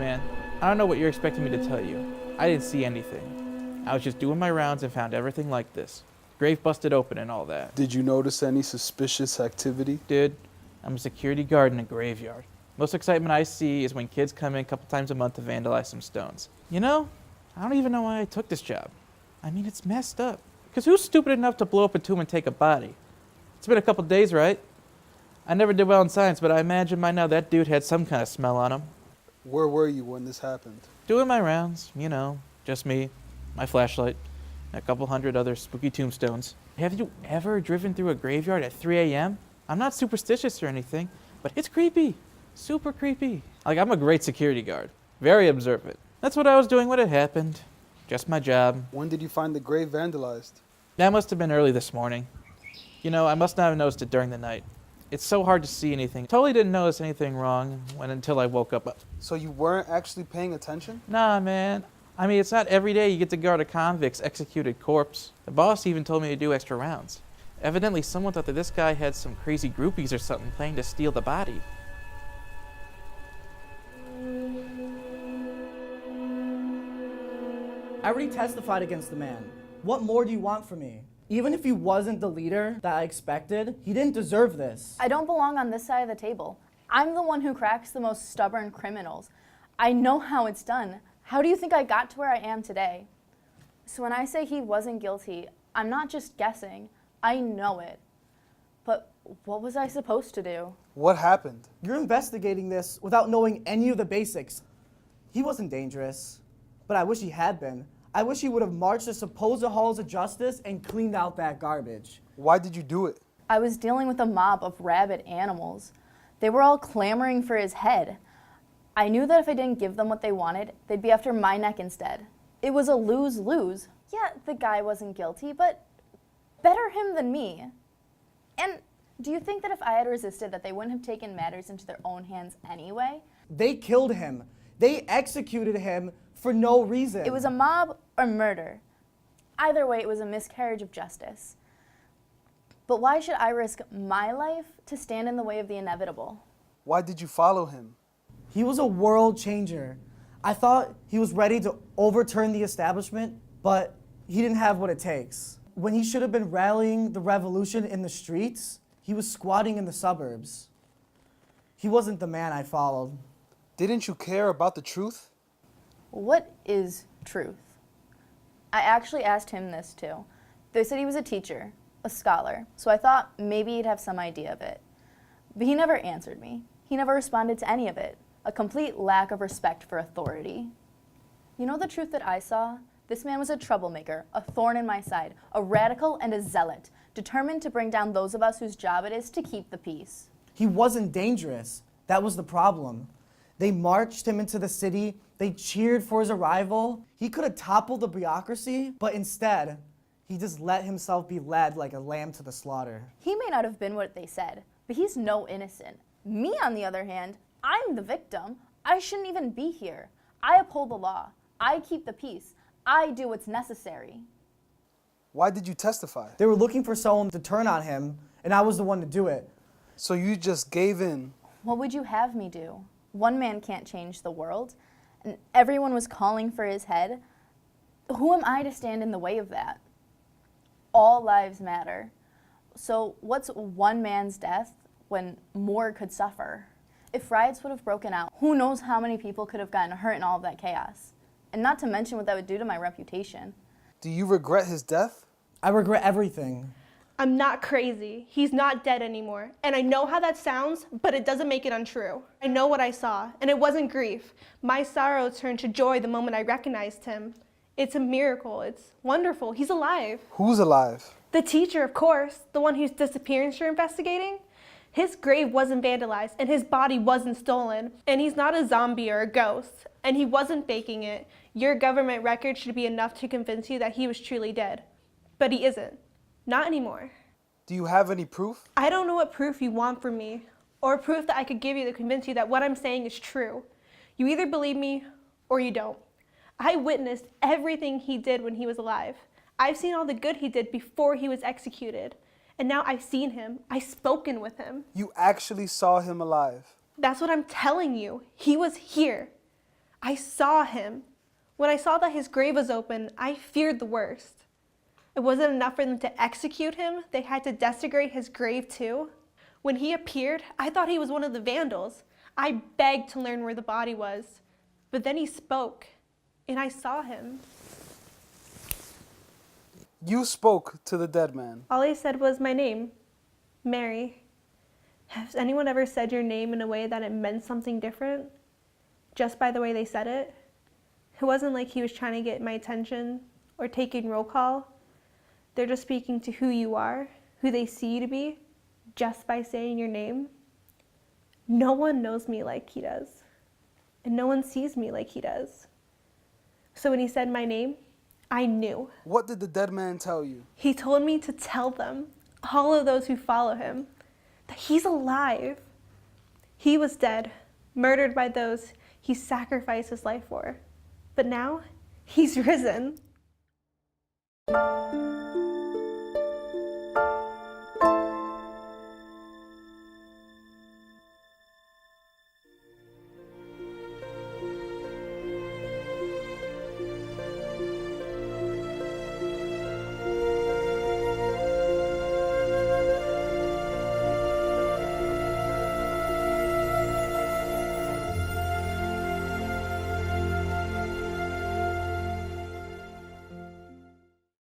man, I don't know what you're expecting me to tell you. I didn't see anything. I was just doing my rounds and found everything like this. Grave busted open and all that. Did you notice any suspicious activity? Dude, I'm a security guard in a graveyard. Most excitement I see is when kids come in a couple times a month to vandalize some stones. You know, I don't even know why I took this job. I mean, it's messed up. Because who's stupid enough to blow up a tomb and take a body? It's been a couple days, right? I never did well in science, but I imagine by now that dude had some kind of smell on him. Where were you when this happened? Doing my rounds, you know, just me, my flashlight, and a couple hundred other spooky tombstones. Have you ever driven through a graveyard at 3 a.m.? I'm not superstitious or anything, but it's creepy. Super creepy. Like, I'm a great security guard. Very observant. That's what I was doing when it happened. Just my job. When did you find the grave vandalized? That must have been early this morning. You know, I must not have noticed it during the night. It's so hard to see anything. Totally didn't notice anything wrong until I woke up. So you weren't actually paying attention? Nah, man. I mean, it's not every day you get to guard a convict's executed corpse. The boss even told me to do extra rounds. Evidently, someone thought that this guy had some crazy groupies or something planning to steal the body. I already testified against the man. What more do you want from me? Even if he wasn't the leader that I expected, he didn't deserve this. I don't belong on this side of the table. I'm the one who cracks the most stubborn criminals. I know how it's done. How do you think I got to where I am today? So when I say he wasn't guilty, I'm not just guessing. I know it. But what was I supposed to do? What happened? You're investigating this without knowing any of the basics. He wasn't dangerous, but I wish he had been. I wish he would have marched the supposed halls of justice and cleaned out that garbage. Why did you do it? I was dealing with a mob of rabid animals. They were all clamoring for his head. I knew that if I didn't give them what they wanted, they'd be after my neck instead. It was a lose-lose. Yeah, the guy wasn't guilty, but better him than me. And do you think that if I had resisted that they wouldn't have taken matters into their own hands anyway? They killed him. They executed him for no reason. It was a mob or murder. Either way, it was a miscarriage of justice. But why should I risk my life to stand in the way of the inevitable? Why did you follow him? He was a world changer. I thought he was ready to overturn the establishment, but he didn't have what it takes. When he should have been rallying the revolution in the streets, he was squatting in the suburbs. He wasn't the man I followed. Didn't you care about the truth? What is truth? I actually asked him this too. They said he was a teacher, a scholar, so I thought maybe he'd have some idea of it. But he never answered me. He never responded to any of it. A complete lack of respect for authority. You know the truth that I saw? This man was a troublemaker, a thorn in my side, a radical and a zealot, determined to bring down those of us whose job it is to keep the peace. He wasn't dangerous. That was the problem. They marched him into the city. They cheered for his arrival. He could have toppled the bureaucracy, but instead, he just let himself be led like a lamb to the slaughter. He may not have been what they said, but he's no innocent. Me, on the other hand, I'm the victim. I shouldn't even be here. I uphold the law. I keep the peace. I do what's necessary. Why did you testify? They were looking for someone to turn on him, and I was the one to do it. So you just gave in? What would you have me do? One man can't change the world, and everyone was calling for his head. Who am I to stand in the way of that? All lives matter. So what's one man's death when more could suffer? If riots would have broken out, who knows how many people could have gotten hurt in all of that chaos? And not to mention what that would do to my reputation. Do you regret his death? I regret everything. I'm not crazy. He's not dead anymore. And I know how that sounds, but it doesn't make it untrue. I know what I saw, and it wasn't grief. My sorrow turned to joy the moment I recognized him. It's a miracle. It's wonderful. He's alive. Who's alive? The teacher, of course, the one whose disappearance you're investigating. His grave wasn't vandalized, and his body wasn't stolen. And he's not a zombie or a ghost, and he wasn't faking it. Your government record should be enough to convince you that he was truly dead. But he isn't. Not anymore. Do you have any proof? I don't know what proof you want from me, or proof that I could give you to convince you that what I'm saying is true. You either believe me, or you don't. I witnessed everything he did when he was alive. I've seen all the good he did before he was executed. And now I've seen him. I've spoken with him. You actually saw him alive? That's what I'm telling you. He was here. I saw him. When I saw that his grave was open, I feared the worst. It wasn't enough for them to execute him, they had to desecrate his grave too. When he appeared, I thought he was one of the vandals. I begged to learn where the body was, but then he spoke, and I saw him. You spoke to the dead man. All he said was my name, Mary. Has anyone ever said your name in a way that it meant something different? Just by the way they said it? It wasn't like he was trying to get my attention or taking roll call. They're just speaking to who you are, who they see you to be, just by saying your name. No one knows me like he does, and no one sees me like he does. So when he said my name, I knew. What did the dead man tell you? He told me to tell them, all of those who follow him, that he's alive. He was dead, murdered by those he sacrificed his life for. But now, he's risen.